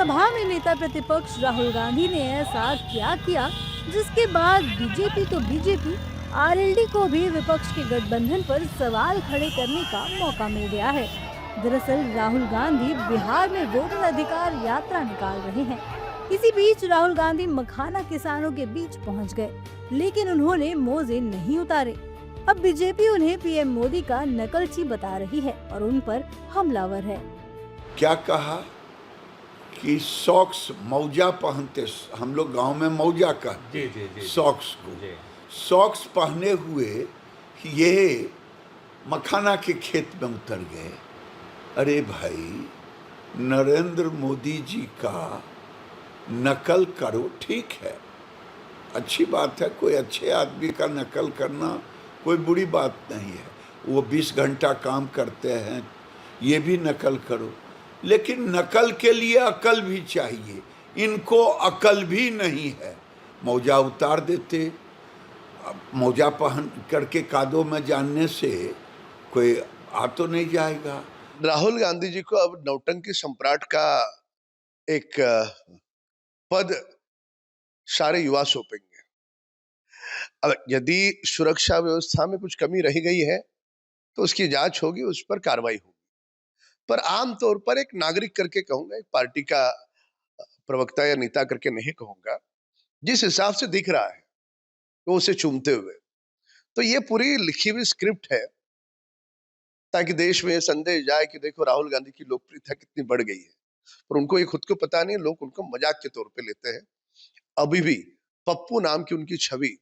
लोकसभा में नेता प्रतिपक्ष राहुल गांधी ने ऐसा क्या किया जिसके बाद बीजेपी तो बीजेपी आरएलडी को भी विपक्ष के गठबंधन पर सवाल खड़े करने का मौका मिल गया है। दरअसल राहुल गांधी बिहार में वोटर अधिकार यात्रा निकाल रहे हैं। इसी बीच राहुल गांधी मखाना किसानों के बीच पहुंच गए, लेकिन उन्होंने मोजे नहीं उतारे। अब बीजेपी उन्हें पीएम मोदी का नकलची बता रही है और उन पर हमलावर है। क्या कहा कि सॉक्स मौजा पहनते, हम लोग गांव में मौजा कहते जी, सॉक्स को सॉक्स पहने हुए ये मखाना के खेत में उतर गए। अरे भाई, नरेंद्र मोदी जी का नकल करो, ठीक है, अच्छी बात है। कोई अच्छे आदमी का नकल करना कोई बुरी बात नहीं है। वो 20 घंटा काम करते हैं, ये भी नकल करो, लेकिन नकल के लिए अकल भी चाहिए। इनको अकल भी नहीं है। मौजा उतार देते, मौजा पहन करके कादों में जानने से कोई आ तो नहीं जाएगा। राहुल गांधी जी को अब नौटंकी सम्राट का एक पद सारे युवा सौंपेंगे। अब यदि सुरक्षा व्यवस्था में कुछ कमी रह गई है तो उसकी जांच होगी, उस पर कार्रवाई होगी। पर आमतौर पर एक नागरिक करके कहूंगा, एक पार्टी का प्रवक्ता या नेता करके नहीं कहूंगा, जिस हिसाब से दिख रहा है वो उसे चूमते हुए, तो ये पूरी लिखी हुई स्क्रिप्ट है ताकि देश में संदेश जाए कि देखो राहुल गांधी की लोकप्रियता कितनी बढ़ गई है। पर उनको ये खुद को पता नहीं, लोग उनको मजाक के तौर पे लेते हैं। अभी भी पप्पू नाम की उनकी छवि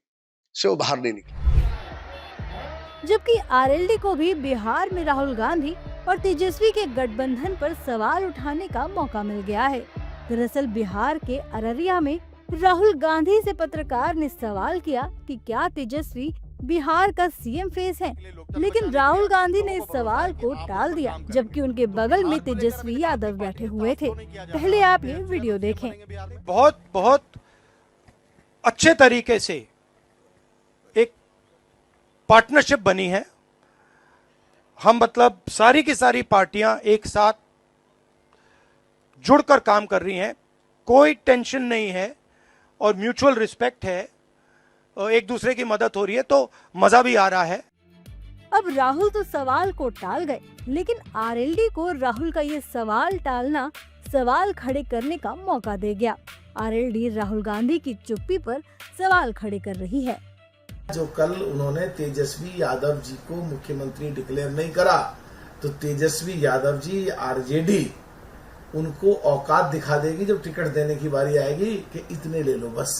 से वो बाहर नहीं निकली। जबकि आरएलडी को भी बिहार में राहुल गांधी और तेजस्वी के गठबंधन पर सवाल उठाने का मौका मिल गया है। दरअसल बिहार के अररिया में राहुल गांधी से पत्रकार ने सवाल किया कि क्या तेजस्वी बिहार का सीएम फेस है, लेकिन राहुल गांधी ने इस सवाल को टाल दिया, जबकि उनके बगल में तेजस्वी यादव बैठे हुए थे। पहले आप ये वीडियो देखें। बहुत अच्छे तरीके से एक पार्टनरशिप बनी है। हम मतलब सारी की सारी पार्टियां एक साथ जुड़कर काम कर रही हैं, कोई टेंशन नहीं है और म्यूचुअल रिस्पेक्ट है, एक दूसरे की मदद हो रही है, तो मजा भी आ रहा है। अब राहुल तो सवाल को टाल गए, लेकिन आरएलडी को राहुल का ये सवाल टालना सवाल खड़े करने का मौका दे गया। आरएलडी राहुल गांधी की चुप्पी पर सवाल खड़े कर रही है। जो कल उन्होंने तेजस्वी यादव जी को मुख्यमंत्री डिक्लेयर नहीं करा, तो तेजस्वी यादव जी आरजेडी उनको औकात दिखा देगी जब टिकट देने की बारी आएगी कि इतने ले लो बस,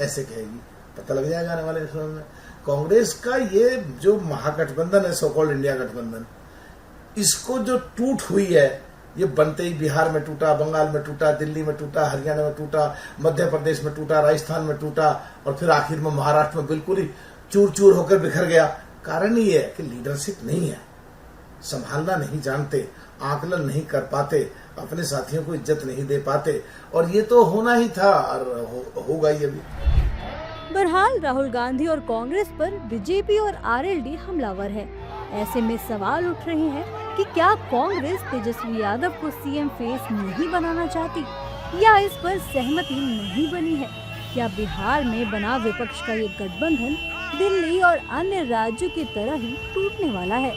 ऐसे कहेगी। पता लग जाएगा आने वाले समय में। कांग्रेस का ये जो महागठबंधन है, सो कॉल्ड इंडिया गठबंधन, इसको जो टूट हुई है, ये बनते ही बिहार में टूटा, बंगाल में टूटा, दिल्ली में टूटा, हरियाणा में टूटा, मध्य प्रदेश में टूटा, राजस्थान में टूटा और फिर आखिर में महाराष्ट्र में बिल्कुल ही चूर चूर होकर बिखर गया। कारण ये है कि लीडरशिप नहीं है, संभालना नहीं जानते, आकलन नहीं कर पाते, अपने साथियों को इज्जत नहीं दे पाते, और ये तो होना ही था और होगा ये भी। बहरहाल राहुल गांधी और कांग्रेस पर बीजेपी और आरएलडी हमलावर है। ऐसे में सवाल उठ रहे हैं कि क्या कांग्रेस तेजस्वी यादव को सीएम फेस नहीं बनाना चाहती, या इस पर सहमति नहीं बनी है। क्या बिहार में बना विपक्ष का ये गठबंधन दिल्ली और अन्य राज्यों की तरह ही टूटने वाला है?